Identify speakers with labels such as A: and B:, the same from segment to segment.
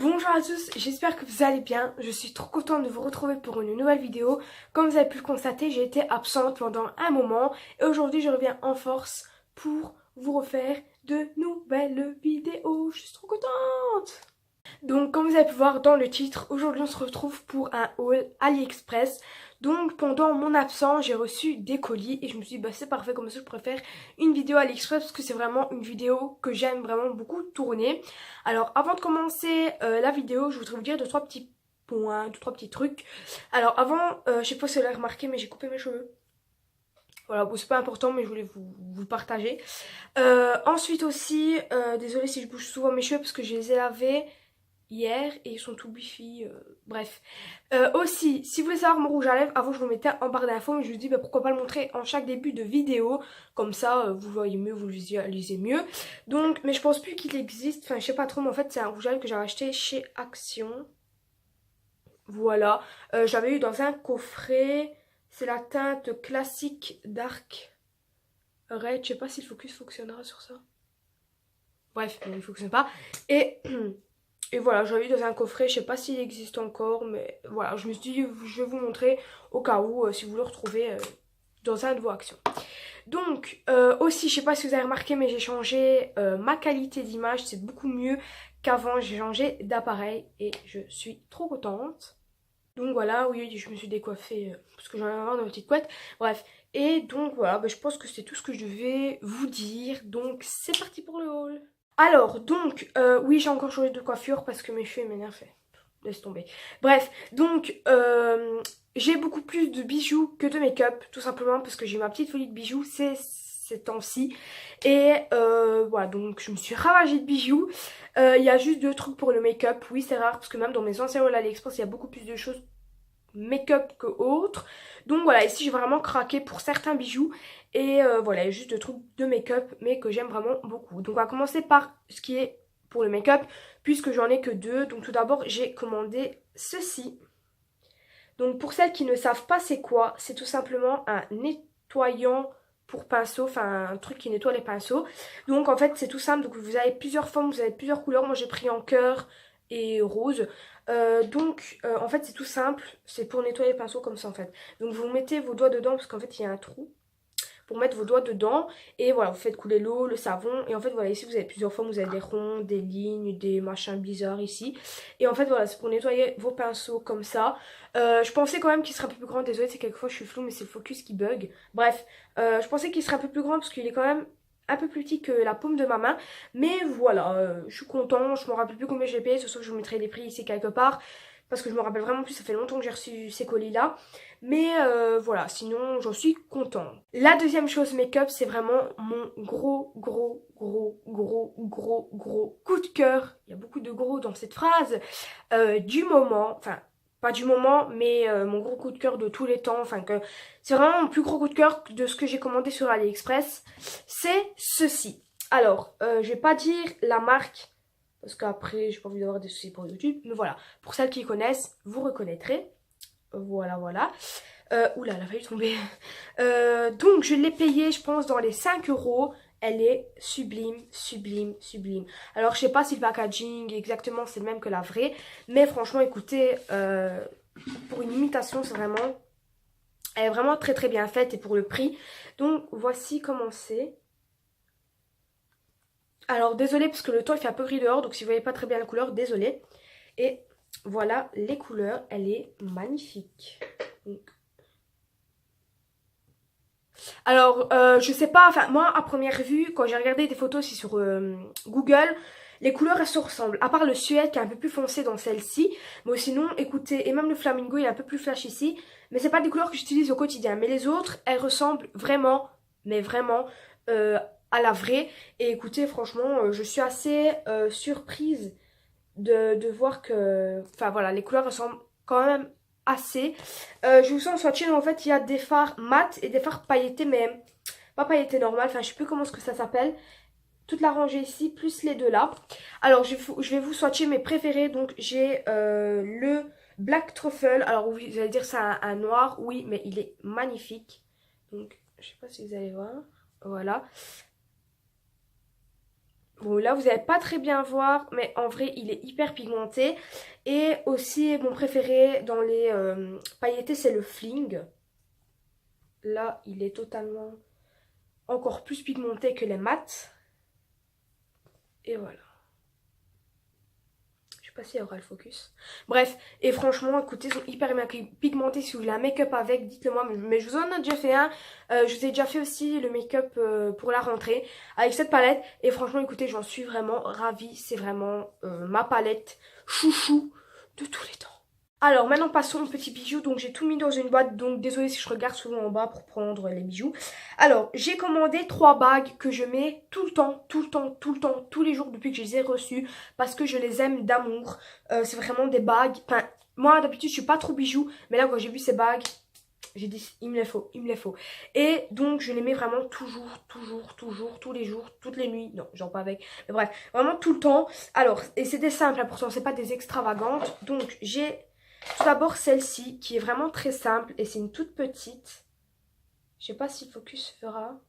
A: Bonjour à tous, j'espère que vous allez bien. Je suis trop contente de vous retrouver pour une nouvelle vidéo. Comme vous avez pu le constater, j'ai été absente pendant un moment et aujourd'hui je reviens en force pour vous refaire de nouvelles vidéos. Je suis trop contente. Donc comme vous avez pu voir dans le titre, aujourd'hui on se retrouve pour un haul AliExpress. Donc pendant mon absence j'ai reçu des colis et je me suis dit bah c'est parfait, comme ça je préfère une vidéo AliExpress parce que c'est vraiment une vidéo que j'aime vraiment beaucoup tourner. Alors avant de commencer la vidéo, je voudrais vous dire deux trois petits points, deux trois petits trucs. Alors avant, je sais pas si vous l'avez remarqué mais j'ai coupé mes cheveux. Voilà, bon, c'est pas important mais je voulais vous partager. Ensuite aussi, désolée si je bouge souvent mes cheveux parce que je les ai lavés hier et ils sont tout bifi, bref. Aussi, si vous voulez savoir mon rouge à lèvres, avant je vous le mettais en barre d'infos, mais je vous dis bah, pourquoi pas le montrer en chaque début de vidéo, comme ça vous voyez mieux, vous visualisez mieux. Donc, mais je pense plus qu'il existe, enfin je sais pas trop, mais en fait c'est un rouge à lèvres que j'avais acheté chez Action. Voilà, j'avais eu dans un coffret, c'est la teinte classique Dark Red, je sais pas si le focus fonctionnera sur ça. Bref, il ne fonctionne pas. Et... Et voilà, j'avais eu dans un coffret, je sais pas s'il existe encore, mais voilà, je me suis dit, je vais vous montrer au cas où, si vous le retrouvez dans un de vos actions. Donc, aussi, je sais pas si vous avez remarqué, mais j'ai changé ma qualité d'image, c'est beaucoup mieux qu'avant, j'ai changé d'appareil et je suis trop contente. Donc voilà, oui, je me suis décoiffée parce que j'en avais marre de ma petite couette, bref. Et donc voilà, bah, je pense que c'est tout ce que je devais vous dire, donc c'est parti pour le haul. Alors, donc, oui, j'ai encore changé de coiffure parce que mes cheveux m'énervent. Laisse tomber. Bref, donc, j'ai beaucoup plus de bijoux que de make-up, tout simplement parce que j'ai ma petite folie de bijoux ces temps-ci. Et voilà, donc je me suis ravagée de bijoux. Il y a juste deux trucs pour le make-up. Oui, c'est rare parce que même dans mes anciens hauls AliExpress, il y a beaucoup plus de choses make-up que autres. Donc voilà, ici j'ai vraiment craqué pour certains bijoux. Et voilà, il y a juste des trucs de make-up mais que j'aime vraiment beaucoup. Donc on va commencer par ce qui est pour le make-up puisque j'en ai que deux. Donc tout d'abord j'ai commandé ceci. Donc pour celles qui ne savent pas c'est quoi, c'est tout simplement un nettoyant pour pinceau, enfin un truc qui nettoie les pinceaux. Donc en fait c'est tout simple, donc vous avez plusieurs formes, vous avez plusieurs couleurs. Moi j'ai pris en cœur et rose. En fait c'est tout simple, c'est pour nettoyer les pinceaux comme ça en fait. Donc vous mettez vos doigts dedans parce qu'en fait il y a un trou pour mettre vos doigts dedans et voilà, vous faites couler l'eau, le savon et en fait voilà, ici vous avez plusieurs formes, vous avez des ronds, des lignes, des machins bizarres ici et en fait voilà, c'est pour nettoyer vos pinceaux comme ça. Je pensais quand même qu'il serait un peu plus grand, désolée c'est quelquefois je suis floue mais c'est le focus qui bug. Bref, je pensais qu'il serait un peu plus grand parce qu'il est quand même un peu plus petit que la paume de ma main, mais voilà, je suis contente, je me rappelle plus combien j'ai payé, sauf que je vous mettrai les prix ici quelque part parce que je me rappelle vraiment plus, ça fait longtemps que j'ai reçu ces colis là. Mais voilà, sinon j'en suis contente. La deuxième chose make-up, c'est vraiment mon gros coup de cœur. Il y a beaucoup de gros dans cette phrase. Du moment, enfin pas du moment, mais mon gros coup de cœur de tous les temps. Enfin que c'est vraiment mon plus gros coup de cœur de ce que j'ai commandé sur AliExpress. C'est ceci. Alors, je vais pas dire la marque parce qu'après j'ai pas envie d'avoir des soucis pour YouTube. Mais voilà, pour celles qui connaissent, vous reconnaîtrez. Voilà, voilà. Oula, elle a failli tomber. Donc, je l'ai payée, je pense, dans les 5 euros. Elle est sublime, sublime, sublime. Alors, je sais pas si le packaging exactement c'est le même que la vraie. Mais franchement, écoutez, pour une imitation, c'est vraiment... Elle est vraiment très très bien faite et pour le prix. Donc, voici comment c'est. Alors, désolée parce que le temps il fait un peu gris dehors. Donc, si vous voyez pas très bien la couleur, désolée. Et voilà les couleurs. Elle est magnifique. Donc, alors, je sais pas, enfin, moi, à première vue, quand j'ai regardé des photos aussi sur Google, les couleurs, elles se ressemblent. À part le suède qui est un peu plus foncé dans celle-ci. Mais sinon, écoutez, et même le flamingo, il est un peu plus flash ici. Mais c'est pas des couleurs que j'utilise au quotidien. Mais les autres, elles ressemblent vraiment, mais vraiment, à la vraie. Et écoutez, franchement, je suis assez surprise de voir que... Enfin, voilà, les couleurs ressemblent quand même assez. Je vous sens swatché, en fait il y a des fards mat et des fards pailletés, mais pas pailletés normal, enfin je sais plus comment ce que ça s'appelle. Toute la rangée ici, plus les deux là. Alors je vais vous swatcher mes préférés. Donc j'ai le Black Truffle. Alors oui, vous allez dire c'est un noir, oui, mais il est magnifique. Donc je sais pas si vous allez voir. Voilà. Bon, là, vous n'allez pas très bien voir, mais en vrai, il est hyper pigmenté. Et aussi, mon préféré dans les pailletés, c'est le Fling. Là, il est totalement encore plus pigmenté que les mats. Et voilà. Je sais pas s'il y aura le focus. Bref, et franchement, écoutez, ils sont hyper bien pigmentés. Si vous voulez un make-up avec, dites-le moi. Mais je vous en ai déjà fait un. Je vous ai déjà fait aussi le make-up pour la rentrée avec cette palette. Et franchement, écoutez, j'en suis vraiment ravie. C'est vraiment ma palette chouchou de tous les temps. Alors maintenant passons aux petits bijoux, donc j'ai tout mis dans une boîte, donc désolé si je regarde souvent en bas pour prendre les bijoux. Alors j'ai commandé 3 bagues que je mets tout le temps, tout le temps, tout le temps, tous les jours depuis que je les ai reçues, parce que je les aime d'amour. C'est vraiment des bagues, enfin moi d'habitude je suis pas trop bijoux, mais là quand j'ai vu ces bagues, j'ai dit il me les faut, il me les faut. Et donc je les mets vraiment toujours, toujours, toujours, tous les jours, toutes les nuits, non genre pas avec, mais bref, vraiment tout le temps. Alors, et c'est des simples, pourtant c'est pas des extravagantes, donc j'ai... Tout d'abord celle-ci qui est vraiment très simple et c'est une toute petite. Je sais pas si le focus fera.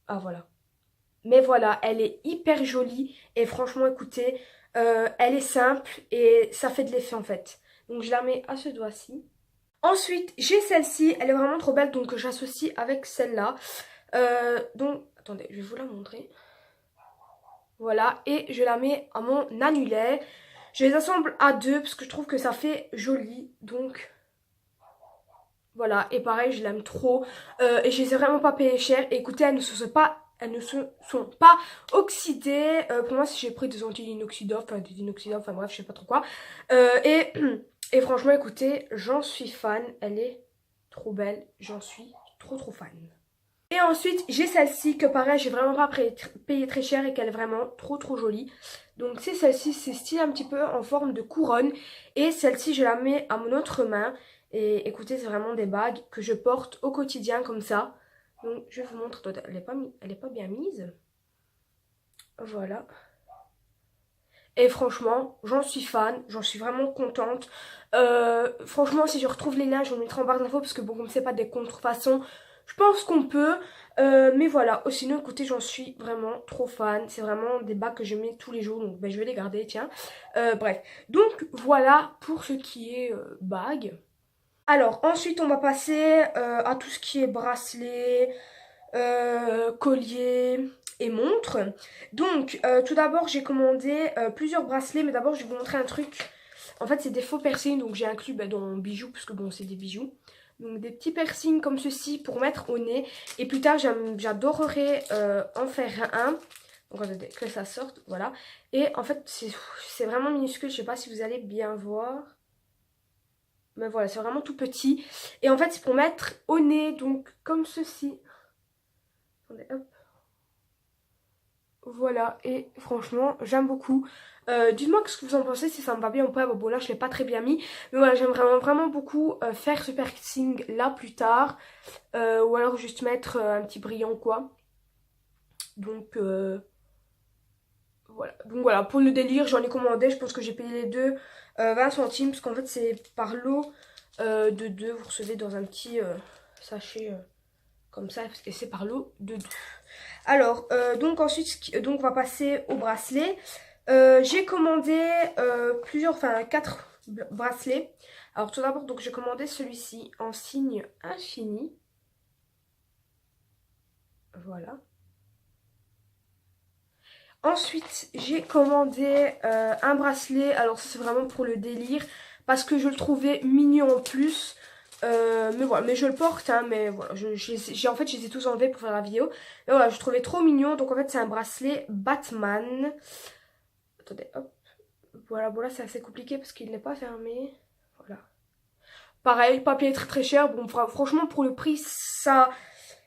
A: Ah voilà. Mais voilà, elle est hyper jolie et franchement écoutez, elle est simple et ça fait de l'effet en fait. Donc je la mets à ce doigt-ci. Ensuite j'ai celle-ci, elle est vraiment trop belle donc j'associe avec celle-là. Donc attendez, je vais vous la montrer. Voilà, et je la mets à mon annulaire. Je les assemble à deux parce que je trouve que ça fait joli. Donc voilà, et pareil, je l'aime trop. Et je les ai vraiment pas payées cher. Et écoutez, elles ne se sont pas oxydées. Pour moi, si j'ai pris des anti-inoxydants, enfin des inoxydants, enfin bref, je sais pas trop quoi. Et, et franchement, écoutez, j'en suis fan. Elle est trop belle. J'en suis trop trop fan. Et ensuite, j'ai celle-ci que pareil, j'ai vraiment pas payé très cher et qu'elle est vraiment trop trop jolie. Donc c'est celle-ci, c'est style un petit peu en forme de couronne. Et celle-ci, je la mets à mon autre main. Et écoutez, c'est vraiment des bagues que je porte au quotidien comme ça. Donc je vous montre, elle est pas bien mise. Voilà. Et franchement, j'en suis fan, j'en suis vraiment contente. Franchement, si je retrouve les liens, je vous les mettrai en barre d'infos parce que bon, comme c'est pas des contrefaçons, je pense qu'on peut. Mais voilà, sinon, écoutez, j'en suis vraiment trop fan. C'est vraiment des bagues que je mets tous les jours, donc ben, je vais les garder, tiens. Bref, donc voilà pour ce qui est bague. Alors, ensuite, on va passer à tout ce qui est bracelet, collier et montre. Donc tout d'abord j'ai commandé plusieurs bracelets, mais d'abord je vais vous montrer un truc. En fait c'est des faux piercings, donc j'ai inclus dans mon bijou parce que bon c'est des bijoux. Donc des petits piercings comme ceci pour mettre au nez. Et plus tard j'adorerais en faire un. Donc attendez que ça sorte, voilà. Et en fait c'est vraiment minuscule, je sais pas si vous allez bien voir. Mais voilà, c'est vraiment tout petit. Et en fait c'est pour mettre au nez, donc comme ceci. Attendez, hop. Voilà, et franchement, j'aime beaucoup. Dites-moi ce que vous en pensez, si ça me va bien ou pas. Bon, là, je l'ai pas très bien mis. Mais voilà, j'aime vraiment, vraiment beaucoup faire ce piercing là plus tard. Ou alors juste mettre un petit brillant, quoi. Donc, voilà. Donc voilà, pour le délire, j'en ai commandé. Je pense que j'ai payé les deux 20 centimes. Parce qu'en fait, c'est par lot de deux. Vous recevez dans un petit sachet comme ça. Et c'est par lot de deux. Alors, donc ensuite, donc on va passer au bracelet. J'ai commandé plusieurs, enfin 4 bracelets. Alors tout d'abord, donc j'ai commandé celui-ci en signe infini. Voilà. Ensuite, j'ai commandé un bracelet. Alors c'est vraiment pour le délire parce que je le trouvais mignon en plus. Mais voilà, mais je le porte, hein, mais voilà, en fait, je les ai tous enlevés pour faire la vidéo. Mais voilà, je trouvais trop mignon, donc en fait, c'est un bracelet Batman. Attendez, hop. Voilà, bon là, c'est assez compliqué parce qu'il n'est pas fermé. Voilà. Pareil, papier très très cher. Bon, franchement, pour le prix, ça...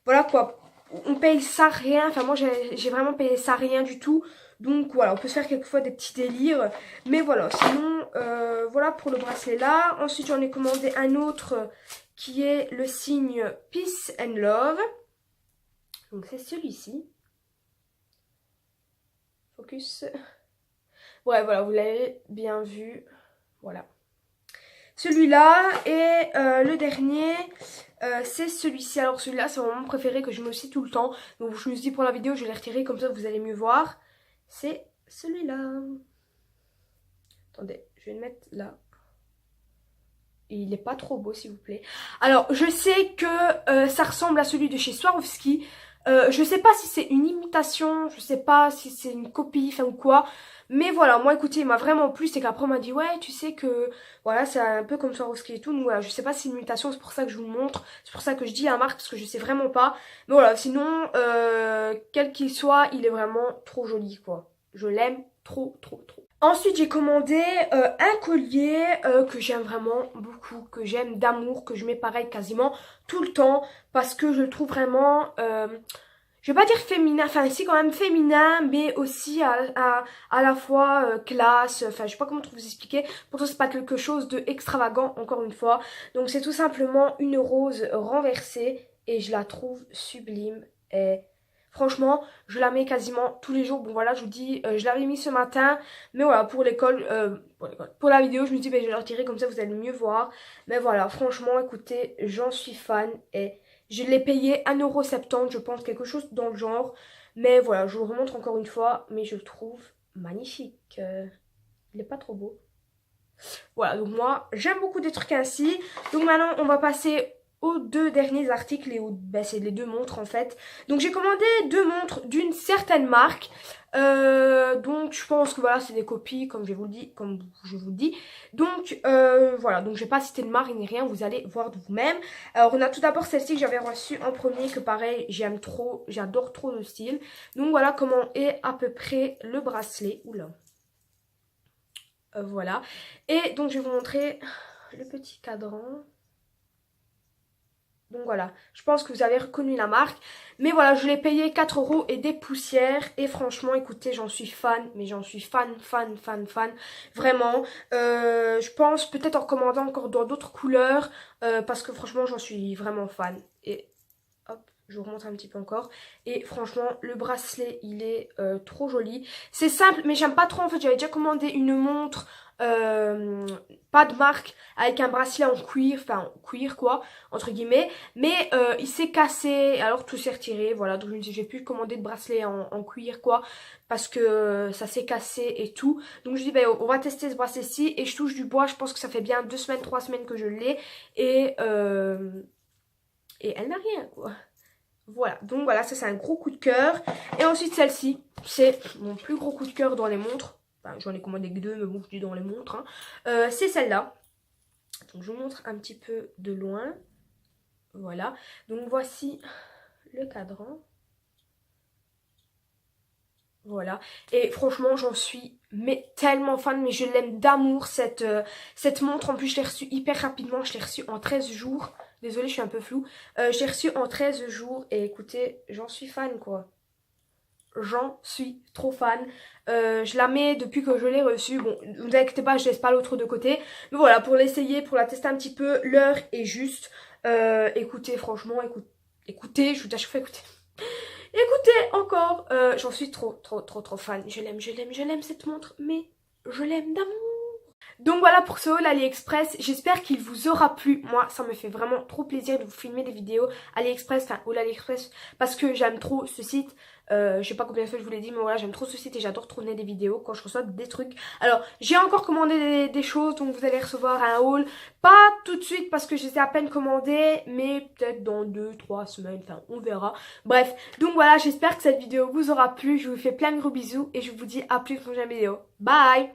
A: Voilà quoi, on paye ça rien. Enfin, moi, j'ai vraiment payé ça rien du tout. Donc voilà, on peut se faire quelquefois des petits délires. Mais voilà, sinon, voilà pour le bracelet là. Ensuite, j'en ai commandé un autre qui est le signe Peace and Love. Donc c'est celui-ci. Focus. Ouais, voilà, vous l'avez bien vu. Voilà. Celui-là et le dernier, c'est celui-ci. Alors celui-là c'est vraiment mon préféré que je mets aussi tout le temps. Donc je me suis dit pour la vidéo je vais les retirer comme ça vous allez mieux voir. C'est celui-là. Attendez, je vais le mettre là. Il est pas trop beau s'il vous plaît. Alors je sais que ça ressemble à celui de chez Swarovski. Je sais pas si c'est une imitation, je sais pas si c'est une copie, enfin ou quoi. Mais voilà, moi écoutez, il m'a vraiment plu, c'est qu'après on m'a dit ouais tu sais que voilà c'est un peu comme Swarovski et tout. Donc voilà, je sais pas si c'est une imitation, c'est pour ça que je vous le montre. C'est pour ça que je dis la marque parce que je sais vraiment pas. Mais voilà, sinon quel qu'il soit, il est vraiment trop joli quoi. Je l'aime trop trop trop. Ensuite j'ai commandé un collier que j'aime vraiment beaucoup, que j'aime d'amour, que je mets pareil quasiment tout le temps parce que je le trouve vraiment, je vais pas dire féminin, enfin si quand même féminin mais aussi à la fois classe, enfin je sais pas comment trop vous expliquer, pourtant c'est pas quelque chose de extravagant encore une fois. Donc c'est tout simplement une rose renversée et je la trouve sublime et... Franchement, je la mets quasiment tous les jours. Bon voilà, je vous dis, je l'avais mis ce matin. Mais voilà, pour l'école, pour la vidéo, je me dis, ben, je vais la retirer comme ça, vous allez mieux voir. Mais voilà, franchement, écoutez, j'en suis fan. Et je l'ai payé 1,70 €, je pense, quelque chose dans le genre. Mais voilà, je vous le remontre encore une fois. Mais je le trouve magnifique. Il est pas trop beau. Voilà, donc moi, j'aime beaucoup des trucs ainsi. Donc maintenant, on va passer aux deux derniers articles et c'est les deux montres en fait. Donc j'ai commandé deux montres d'une certaine marque. Donc je pense que voilà c'est des copies comme je vous le dis, Donc voilà, donc je vais pas citer de marque ni rien, vous allez voir de vous-même. Alors on a tout d'abord celle-ci que j'avais reçue en premier, que pareil j'aime trop, j'adore trop le style. Donc voilà comment est à peu près le bracelet. Oula. Voilà. Et donc je vais vous montrer le petit cadran. Donc voilà, je pense que vous avez reconnu la marque. Mais voilà, je l'ai payé 4 € et des poussières. Et franchement, écoutez, j'en suis fan. Mais j'en suis fan. Vraiment. Je pense peut-être en commandant encore dans d'autres couleurs. Parce que franchement, j'en suis vraiment fan. Et hop, je vous remontre un petit peu encore. Et franchement, le bracelet, il est trop joli. C'est simple, mais j'aime pas trop. En fait, j'avais déjà commandé une montre... pas de marque avec un bracelet en cuir, enfin cuir quoi entre guillemets, mais il s'est cassé alors tout s'est retiré, voilà. Donc je me dis j'ai plus commandé de bracelet en cuir quoi parce que ça s'est cassé et tout. Donc je dis ben on va tester ce bracelet-ci et je touche du bois, je pense que ça fait bien 2 semaines 3 semaines que je l'ai et elle n'a rien quoi. Voilà, donc voilà, ça c'est un gros coup de cœur. Et ensuite celle-ci, c'est mon plus gros coup de cœur dans les montres. Enfin, j'en ai commandé que 2, mais bon, je dis dans les montres. Hein. C'est celle-là. Donc, je vous montre un petit peu de loin. Voilà. Donc, voici le cadran. Voilà. Et franchement, j'en suis tellement fan. Mais je l'aime d'amour, cette montre. En plus, je l'ai reçue hyper rapidement. Je l'ai reçue en 13 jours. Désolée, je suis un peu floue. Je l'ai reçue en 13 jours. Et écoutez, j'en suis fan, quoi. J'en suis trop fan. Je la mets depuis que je l'ai reçue. Bon, ne vous inquiétez pas, je laisse pas l'autre de côté. Mais voilà, pour l'essayer, pour la tester un petit peu, l'heure est juste. Écoutez, franchement, écoutez, je vous dis à chaque fois, écoutez. Écoutez, encore, j'en suis trop fan. Je l'aime cette montre, mais je l'aime d'amour. Donc voilà pour ce haul AliExpress, j'espère qu'il vous aura plu. Moi ça me fait vraiment trop plaisir de vous filmer des vidéos AliExpress, enfin haul AliExpress, parce que j'aime trop ce site. Je sais pas combien de fois je vous l'ai dit, mais voilà, j'aime trop ce site et j'adore tourner des vidéos quand je reçois des trucs. Alors j'ai encore commandé des choses, donc vous allez recevoir un haul, pas tout de suite parce que je les ai à peine commandés, mais peut-être dans 2-3 semaines, enfin on verra. Bref, donc voilà, j'espère que cette vidéo vous aura plu, je vous fais plein de gros bisous et je vous dis à plus dans une prochaine vidéo. Bye!